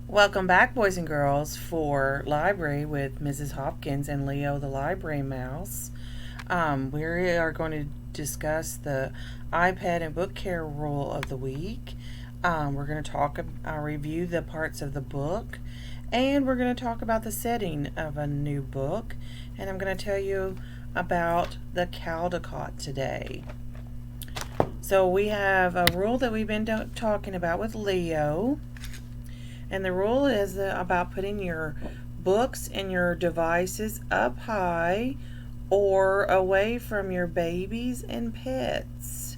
Welcome back, boys and girls, for Library with Mrs. Hopkins and Leo the Library Mouse. We are going to discuss the iPad and book care rule of the week. We're going to review the parts of the book, and we're going to talk about the setting of a new book. And I'm going to tell you about the Caldecott today. So we have a rule that we've been talking about with Leo. And the rule is about putting your books and your devices up high or away from your babies and pets.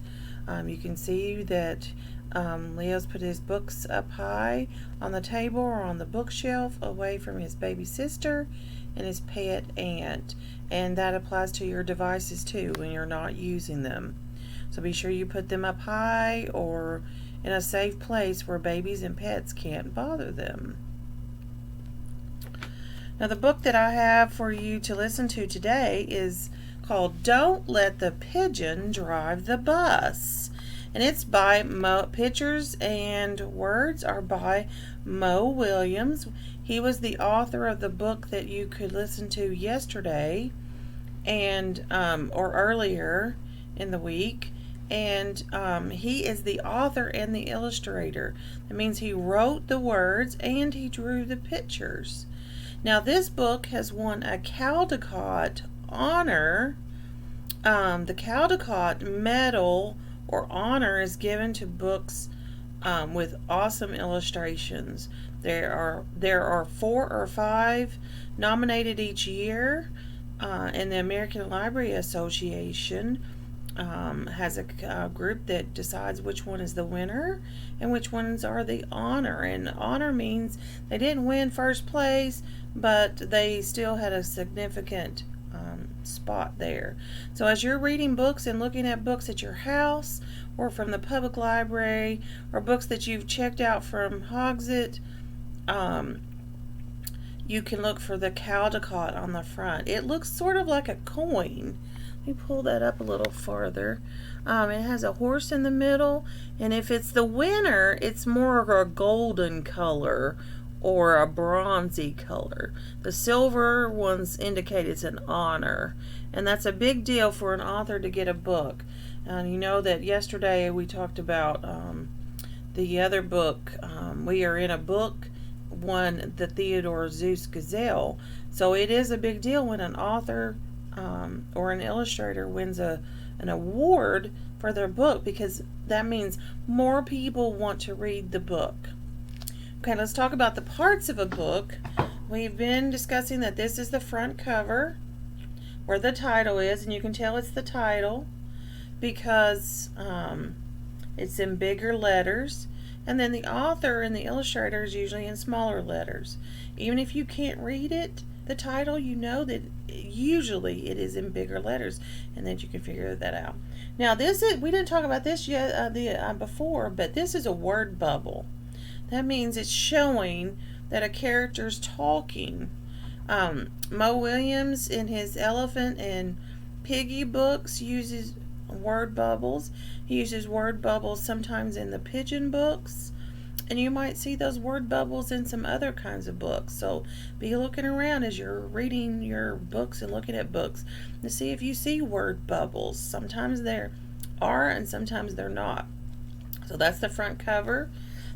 You can see that Leo's put his books up high on the table or on the bookshelf away from his baby sister and his pet aunt. And that applies to your devices too when you're not using them. So be sure you put them up high or in a safe place where babies and pets can't bother them. Now, the book that I have for you to listen to today is called Don't Let the Pigeon Drive the Bus. And it's by pictures and words are by Mo Willems. He was the author of the book that you could listen to yesterday and or earlier in the week. And he is the author and the illustrator. That means he wrote the words and he drew the pictures. Now, this book has won a Caldecott honor. The Caldecott medal or honor is given to books with awesome illustrations. There are 4 or 5 nominated each year, and the American Library Association has a group that decides which one is the winner and which ones are the honor. And honor means they didn't win first place, but they still had a significant spot there. So as you're reading books and looking at books at your house or from the public library or books that you've checked out from Hogsett, you can look for the Caldecott on the front. It looks sort of like a coin. Let me pull that up a little farther. It has a horse in the middle, and if it's the winner, it's more of a golden color or a bronzy color. The silver ones indicate it's an honor, and that's a big deal for an author to get a book. And you know that yesterday we talked about the other book. We Are in a Book won the Theodore Seuss Gazelle, so it is a big deal when an author or an illustrator wins an award for their book, because that means more people want to read the book. Okay, let's talk about the parts of a book. We've been discussing that this is the front cover where the title is, and you can tell it's the title because it's in bigger letters, and then the author and the illustrator is usually in smaller letters. Even if you can't read it, the title, you know that usually it is in bigger letters, and then you can figure that out. Now, we didn't talk about this yet before, but this is a word bubble. That means it's showing that a character's talking. Mo Willems in his Elephant and Piggy books uses word bubbles. He uses word bubbles sometimes in the Pigeon books. And you might see those word bubbles in some other kinds of books. So be looking around as you're reading your books and looking at books to see if you see word bubbles. Sometimes there are and sometimes they're not. So that's the front cover.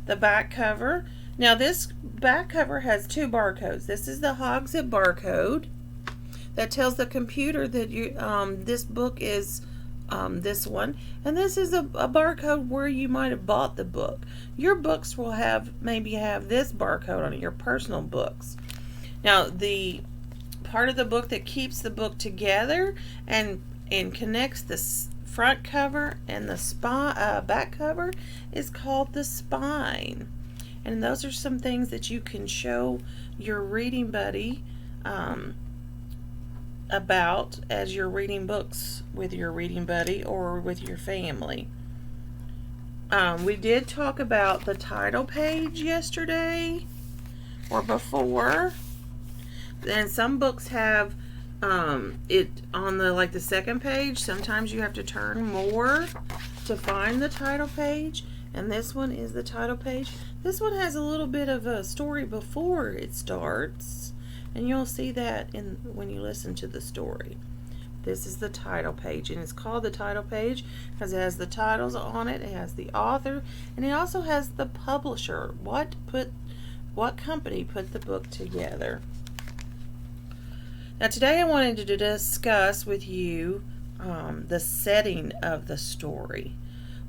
The back cover. Now this back cover has 2 barcodes. This is the Hogsett barcode that tells the computer that this book is this one, and this is a barcode where you might have bought the book. Your books will maybe have this barcode on it, your personal books. Now, the part of the book that keeps the book together and connects the front cover and the back cover is called the spine. And those are some things that you can show your reading buddy about as you're reading books with your reading buddy or with your family. We did talk about the title page yesterday or before, and some books have it on the second page. Sometimes you have to turn more to find the title page, and this one is the title page. This one has a little bit of a story before it starts, and you'll see that when you listen to the story. This is the title page, and it's called the title page because it has the titles on it, it has the author, and it also has the publisher. What company put the book together? Now today I wanted to discuss with you the setting of the story.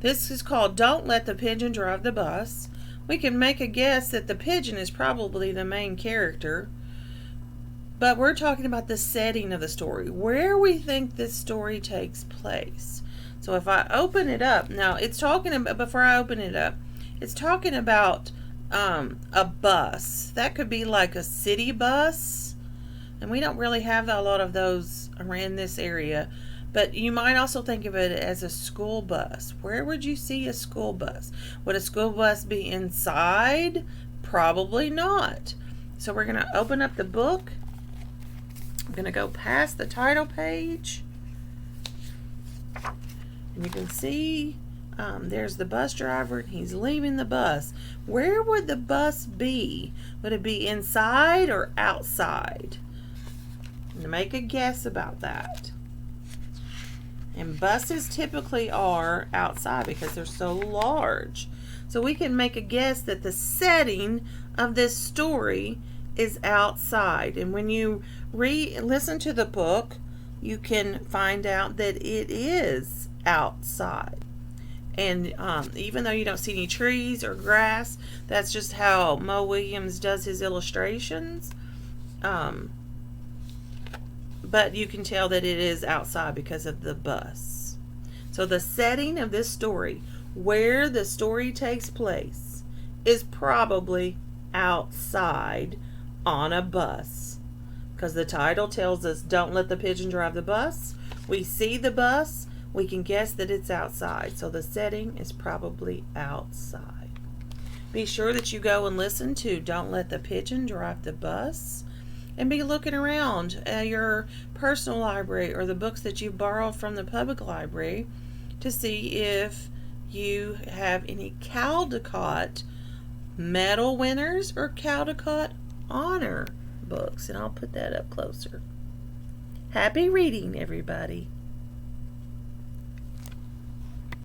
This is called Don't Let the Pigeon Drive the Bus. We can make a guess that the pigeon is probably the main character, but we're talking about the setting of the story, where we think this story takes place. So if I open it up, now it's talking about, before I open it up, it's talking about a bus. That could be like a city bus, and we don't really have a lot of those around this area. But you might also think of it as a school bus. Where would you see a school bus? Would a school bus be inside? Probably not. So we're going to open up the book. I'm going to go past the title page. And you can see there's the bus driver, and he's leaving the bus. Where would the bus be? Would it be inside or outside? I'm going to make a guess about that. And buses typically are outside because they're so large. So we can make a guess that the setting of this story is outside. And when you listen to the book, you can find out that it is outside. And even though you don't see any trees or grass, that's just how Mo Willems does his illustrations. But you can tell that it is outside because of the bus. So the setting of this story, where the story takes place, is probably outside on a bus. Because the title tells us, don't let the pigeon drive the bus. We see the bus, we can guess that it's outside. So the setting is probably outside. Be sure that you go and listen to Don't Let the Pigeon Drive the Bus. And be looking around at your personal library or the books that you borrow from the public library to see if you have any Caldecott medal winners or Caldecott honor books. And I'll put that up closer. Happy reading, everybody.